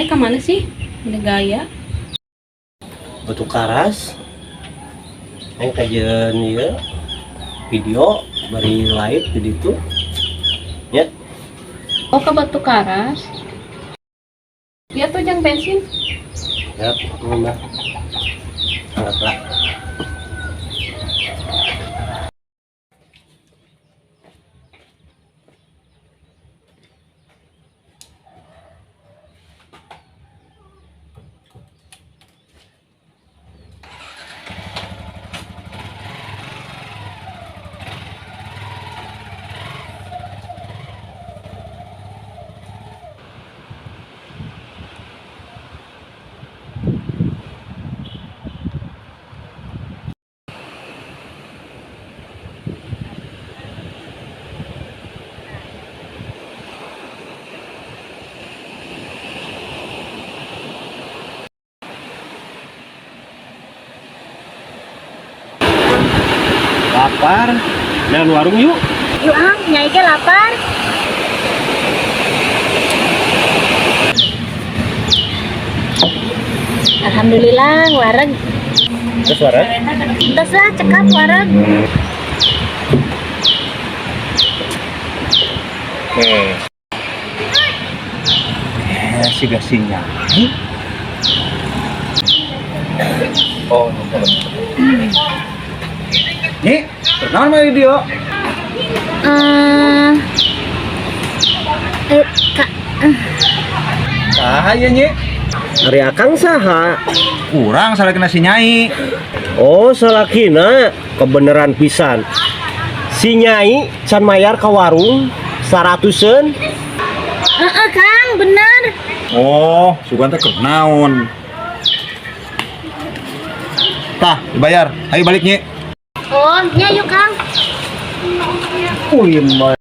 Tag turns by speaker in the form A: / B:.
A: Nyai kemana sih? Ada gaya.
B: Batu karas yang kajian ya video bari live di itu ya.
A: Oh, ke Batu Karas. Dia tuh jang bensin.
B: Ya mbak angkatlah. Lapar, main warung yuk.
A: Yuk Nyai ke lapar. Alhamdulillah, wareg.
B: Terus suara?
A: Terus lah, cekap wareg.
C: Si gasinya. Oh, Nyi, kenal sama video?
A: Kak,
C: Saha ya, Nyi?
B: Hari akang saha?
C: Kurang salah kena si Nyai.
B: Oh salakina kebeneran pisan. Si Nyai can mayar ke warung 100-an.
A: Kang, bener.
C: Oh, sugan teh keur naon? Tah, dibayar. Ayo balik, Nyi.
A: Oh, ya yuk Kang.
B: Wih, mah.